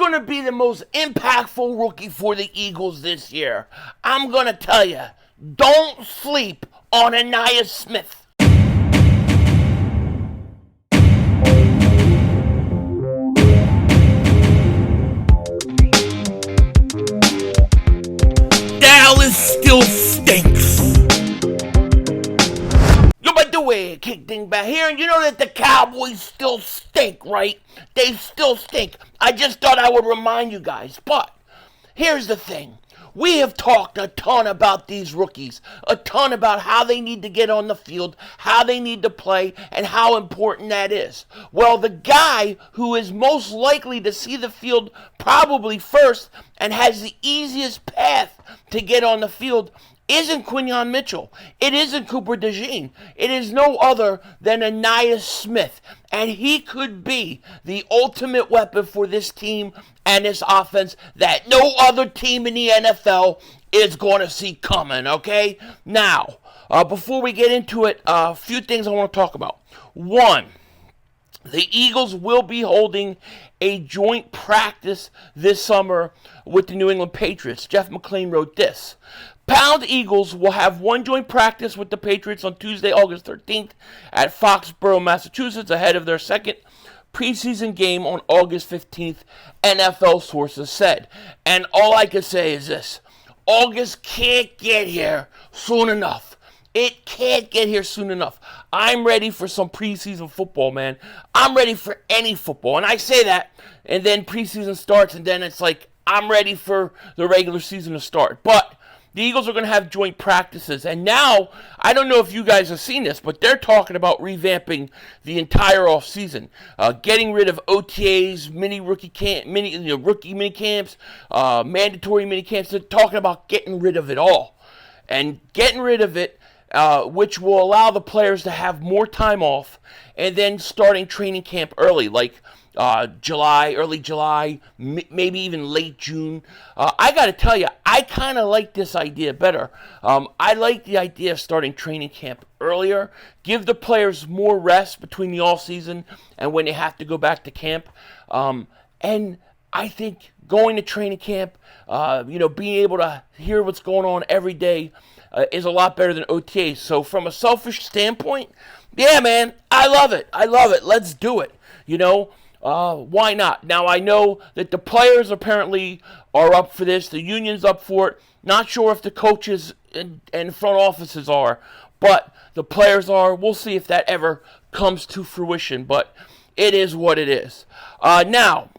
going to be the most impactful rookie for the Eagles this year? I'm going to tell you, don't sleep on Ainias Smith. Dallas still stinks. Yo, by the way, kick Dingbat here, and you know that the Cowboys still stink, right? They still stink. I just thought I would remind you guys, but here's the thing. We have talked a ton about these rookies, a ton about how they need to get on the field, how they need to play, and how important that is. Well, the guy who is most likely to see the field probably first and has the easiest path to get on the field isn't Quinyon Mitchell. It isn't Cooper DeJean. It is no other than Ainias Smith. And he could be the ultimate weapon for this team and this offense that no other team in the NFL is going to see coming, okay? Now, before we get into it, a few things I want to talk about. One, the Eagles will be holding a joint practice this summer with the New England Patriots. Jeff McClain wrote this. Pound Eagles will have one joint practice with the Patriots on Tuesday, August 13th at Foxborough, Massachusetts, ahead of their second preseason game on August 15th, NFL sources said. And all I can say is this. August can't get here soon enough. It can't get here soon enough. I'm ready for some preseason football, man. I'm ready for any football. And I say that, and then preseason starts, and then it's like, I'm ready for the regular season to start. But the Eagles are going to have joint practices. And now, I don't know if you guys have seen this, but they're talking about revamping the entire offseason. Getting rid of OTAs, rookie mini camps, mandatory mini camps. They're talking about getting rid of it all. And getting rid of it, which will allow the players to have more time off, and then starting training camp early, like early July, maybe even late June. I got to tell you, I kind of like this idea better. I like the idea of starting training camp earlier, give the players more rest between the off season and when they have to go back to camp. And I think going to training camp, being able to hear what's going on every day is a lot better than OTAs. So from a selfish standpoint, yeah, man, I love it. Let's do it. Why not? Now, I know that the players apparently are up for this. The union's up for it. Not sure if the coaches and front offices are, but the players are. We'll see if that ever comes to fruition, but it is what it is. Now,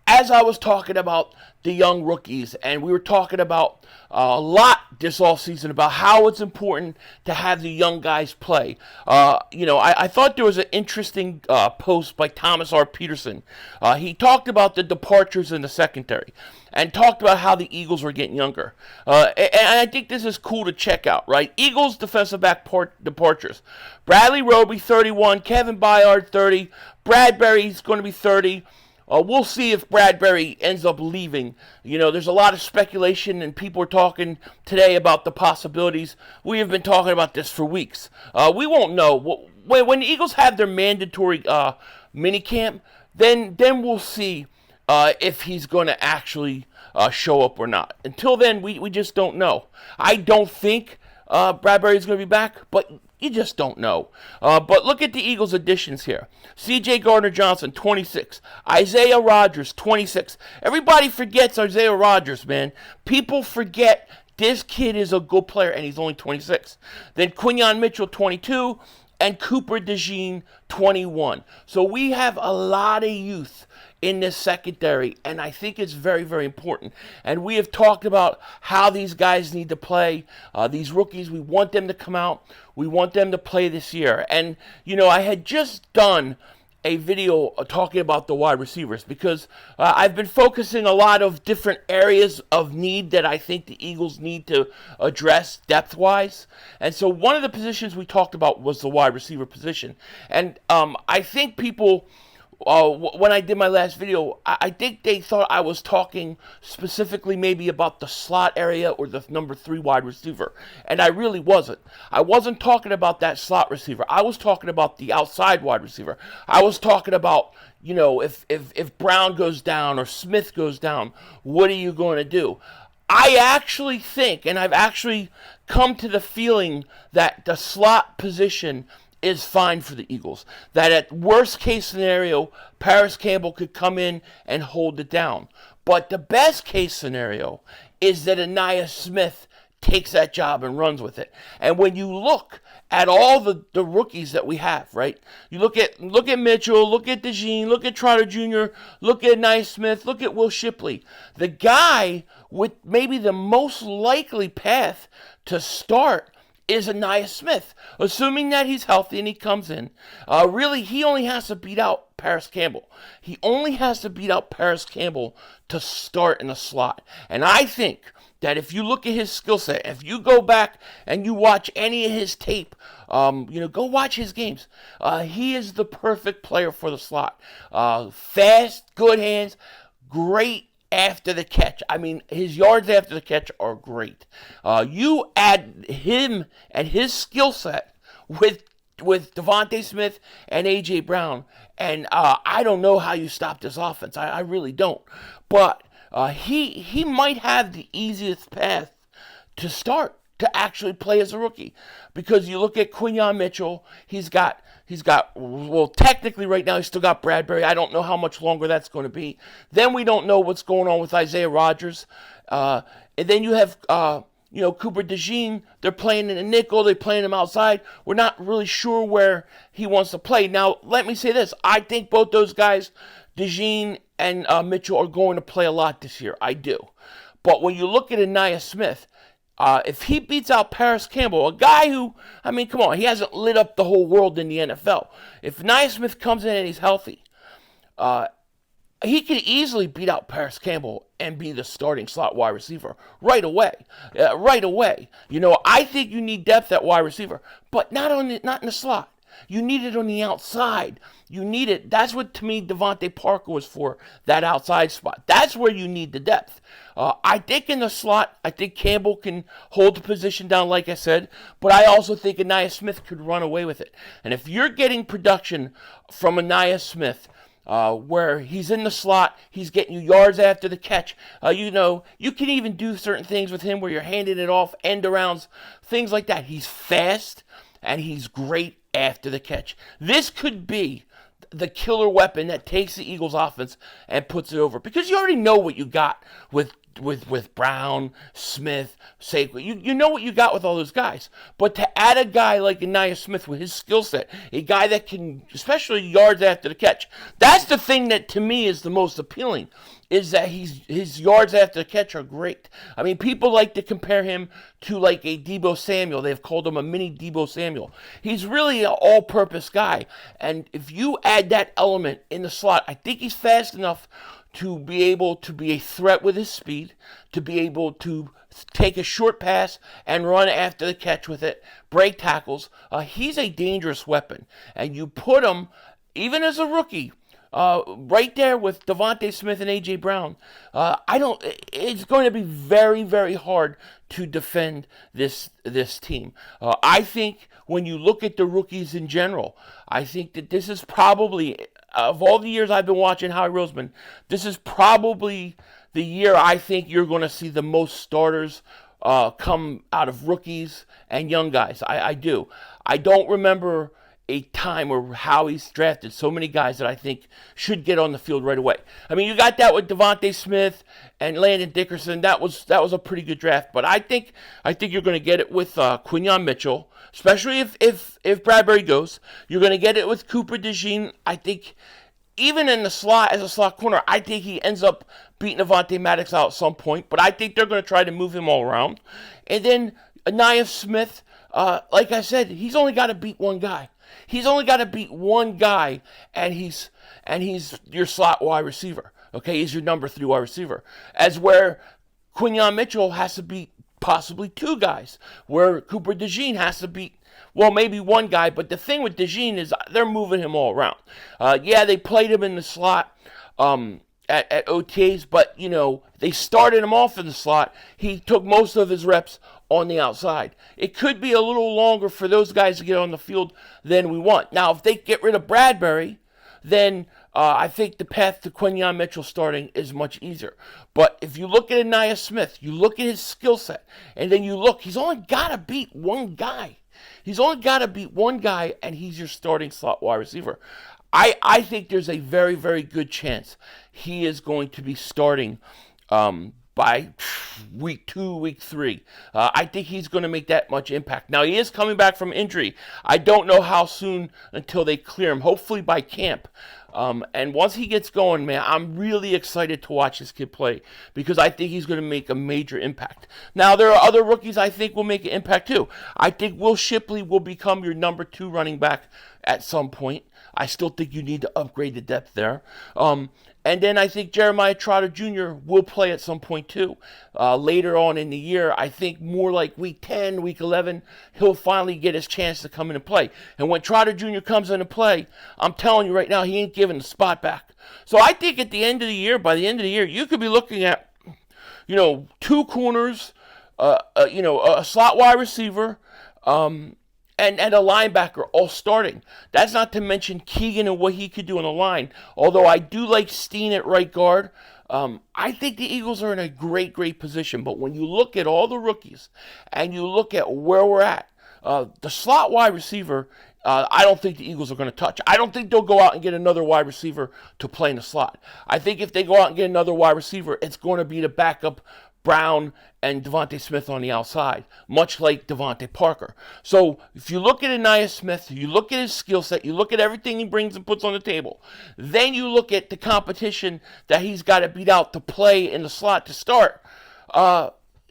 as I was talking about the young rookies, and we were talking about a lot this offseason about how it's important to have the young guys play. I thought there was an interesting post by Thomas R. Peterson. He talked about the departures in the secondary and talked about how the Eagles were getting younger. And I think this is cool to check out, right? Eagles defensive back departures. Bradley Roby, 31. Kevin Byard, 30. Bradbury's going to be 30. We'll see if Bradbury ends up leaving. There's a lot of speculation, and people are talking today about the possibilities. We have been talking about this for weeks. We won't know. When the Eagles have their mandatory minicamp, then we'll see if he's going to actually show up or not. Until then, we just don't know. I don't think Bradbury's going to be back, but you just don't know. But look at the Eagles' additions here. C.J. Gardner-Johnson, 26. Isaiah Rodgers, 26. Everybody forgets Isaiah Rodgers, man. People forget this kid is a good player, and he's only 26. Then Quinyon Mitchell, 22. And Cooper DeJean, 21. So we have a lot of youth in this secondary, and I think it's very, very important. And we have talked about how these guys need to play. These rookies, we want them to come out. We want them to play this year. And, I had just done a video talking about the wide receivers because I've been focusing a lot of different areas of need that I think the Eagles need to address depth-wise. And so one of the positions we talked about was the wide receiver position. And I think people when I did my last video, I think they thought I was talking specifically maybe about the slot area or the number 3 wide receiver. And I really wasn't. I wasn't talking about that slot receiver. I was talking about the outside wide receiver. I was talking about, if Brown goes down or Smith goes down, what are you going to do? I actually think, and I've actually come to the feeling that the slot position is fine for the Eagles. That at worst case scenario, Paris Campbell could come in and hold it down. But the best case scenario is that Ainias Smith takes that job and runs with it. And when you look at all the rookies that we have, right? You look at Mitchell, look at DeJean, look at Trotter Jr., look at Ainias Smith, look at Will Shipley. The guy with maybe the most likely path to start is Ainias Smith, assuming that he's healthy and he comes in. Really, he only has to beat out Paris Campbell. He only has to beat out Paris Campbell to start in the slot. And I think that if you look at his skill set, if you go back and you watch any of his tape, go watch his games. He is the perfect player for the slot. Fast, good hands, great after the catch. I mean, his yards after the catch are great. You add him and his skill set with Devontae Smith and A.J. Brown, and I don't know how you stop this offense. I really don't. But he might have the easiest path to start, to actually play as a rookie. Because you look at Quinyon Mitchell, he's got, well, technically right now he's still got Bradbury. I don't know how much longer that's going to be. Then we don't know what's going on with Isaiah Rodgers. And then you have, Cooper DeJean. They're playing in a nickel. They're playing him outside. We're not really sure where he wants to play. Now, let me say this. I think both those guys, DeJean and Mitchell, are going to play a lot this year. I do. But when you look at Ainias Smith, if he beats out Paris Campbell, a guy who, I mean, come on, he hasn't lit up the whole world in the NFL. If Ainias Smith comes in and he's healthy, he could easily beat out Paris Campbell and be the starting slot wide receiver right away. Right away. I think you need depth at wide receiver, but not in the slot. You need it on the outside. You need it. That's what, to me, Devontae Parker was for, that outside spot. That's where you need the depth. I think in the slot, I think Campbell can hold the position down, like I said, but I also think Ainias Smith could run away with it. And if you're getting production from Ainias Smith, where he's in the slot, he's getting you yards after the catch. You can even do certain things with him where you're handing it off, end arounds, things like that. He's fast, and he's great after the catch. This could be the killer weapon that takes the Eagles offense and puts it over. Because you already know what you got with Brown, Smith, Saquon. You know what you got with all those guys. But to add a guy like Ainias Smith with his skill set, a guy that can, especially yards after the catch, that's the thing that to me is the most appealing, is that his yards after the catch are great. I mean, people like to compare him to like a Deebo Samuel. They've called him a mini Deebo Samuel. He's really an all-purpose guy. And if you add that element in the slot, I think he's fast enough to be able to be a threat with his speed, to be able to take a short pass and run after the catch with it, break tackles. He's a dangerous weapon. And you put him, even as a rookie, right there with Devontae Smith and A.J. Brown. It's going to be very, very hard to defend this team. I think when you look at the rookies in general, I think that this is probably, of all the years I've been watching Howie Roseman, this is probably the year I think you're going to see the most starters come out of rookies and young guys. I do. I don't remember a time where Howie's drafted so many guys that I think should get on the field right away. I mean, you got that with Devontae Smith and Landon Dickerson. That was a pretty good draft. But I think you're going to get it with Quinyon Mitchell, especially if Bradbury goes. You're going to get it with Cooper DeJean. I think even in the slot, as a slot corner, I think he ends up beating Avonte Maddox out at some point. But I think they're going to try to move him all around. And then Ainias Smith, like I said, he's only got to beat one guy. He's only got to beat one guy, and he's your slot wide receiver. Okay, he's your number 3 wide receiver. As where Quinyon Mitchell has to beat possibly 2 guys, where Cooper DeJean has to beat, well, maybe one guy. But the thing with DeJean is they're moving him all around. They played him in the slot at OTAs, but, they started him off in the slot. He took most of his reps on the outside. It could be a little longer for those guys to get on the field than we want. Now, if they get rid of Bradbury, then I think the path to Quinyon Mitchell starting is much easier. But if you look at Ainias Smith, you look at his skill set, and then you look, he's only got to beat one guy. He's only got to beat one guy, and he's your starting slot wide receiver. I think there's a very, very good chance he is going to be starting by week 2, week 3. I think he's going to make that much impact. Now, he is coming back from injury. I don't know how soon until they clear him, hopefully by camp. And once he gets going, man, I'm really excited to watch this kid play because I think he's going to make a major impact. Now, there are other rookies I think will make an impact too. I think Will Shipley will become your number 2 running back at some point. I still think you need to upgrade the depth there. And then I think Jeremiah Trotter Jr. will play at some point too. Later on in the year, I think more like week 10, week 11, he'll finally get his chance to come in and play. And when Trotter Jr. comes in and play, I'm telling you right now, he ain't giving the spot back. So I think at the end of the year, by the end of the year, you could be looking at, 2 corners, a slot wide receiver, and a linebacker all starting. That's not to mention Keegan and what he could do on the line. Although I do like Steen at right guard. I think the Eagles are in a great, great position. But when you look at all the rookies and you look at where we're at, the slot wide receiver, I don't think the Eagles are going to touch. I don't think they'll go out and get another wide receiver to play in the slot. I think if they go out and get another wide receiver, it's going to be the backup Brown and Devontae Smith on the outside, much like Devontae Parker. So if you look at Ainias Smith, you look at his skill set, you look at everything he brings and puts on the table, then you look at the competition that he's got to beat out to play in the slot to start.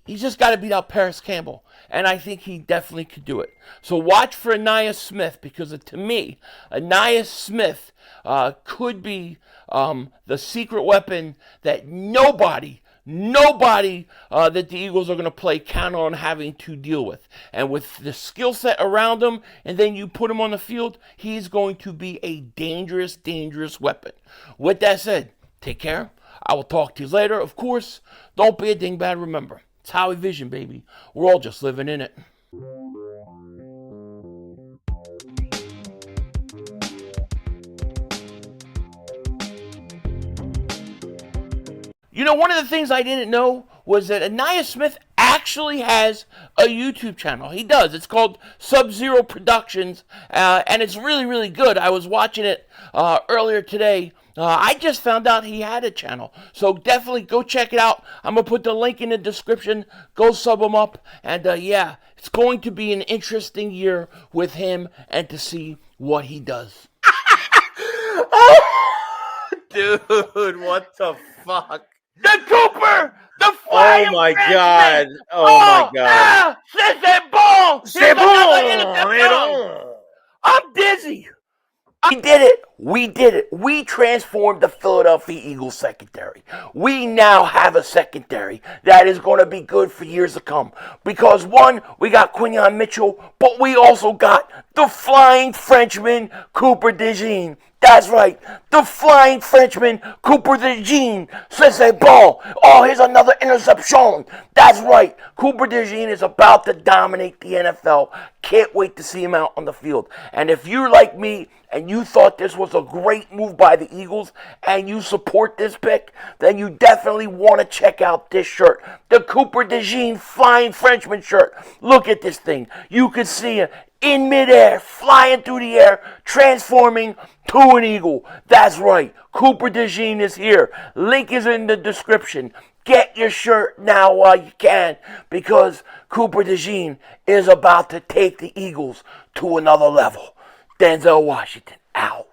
He's just got to beat out Paris Campbell, and I think he definitely could do it. So watch for Ainias Smith because to me, Ainias Smith could be the secret weapon that nobody that the Eagles are going to play count on having to deal with. And with the skill set around him, and then you put him on the field, he's going to be a dangerous, dangerous weapon. With that said, take care. I will talk to you later. Of course, don't be a dingbat. Remember, it's Howie Vision, baby. We're all just living in it. One of the things I didn't know was that Ainias Smith actually has a YouTube channel. He does. It's called Sub-Zero Productions, and it's really, really good. I was watching it earlier today. I just found out he had a channel. So definitely go check it out. I'm going to put the link in the description. Go sub him up. And it's going to be an interesting year with him and to see what he does. Dude, what the fuck? The Cooper! The flying Oh my Frenchman! god! Oh my god! C'est bon! C'est bon! I'm dizzy! We did it. We transformed the Philadelphia Eagles secondary. We now have a secondary that is going to be good for years to come. Because one, we got Quinyon Mitchell, but we also got the flying Frenchman, Cooper DeJean. That's right, the flying Frenchman, Cooper DeJean. C'est bon. Oh, here's another interception. That's right, Cooper DeJean is about to dominate the NFL. Can't wait to see him out on the field. And if you're like me and you thought this was a great move by the Eagles and you support this pick, then you definitely want to check out this shirt. The Cooper DeJean Flying Frenchman shirt. Look at this thing. You can see it in midair, flying through the air, transforming to an eagle. That's right, Cooper DeJean is here. Link is in the description. Get your shirt now while you can, because Cooper DeJean is about to take the Eagles to another level. Denzel Washington, out.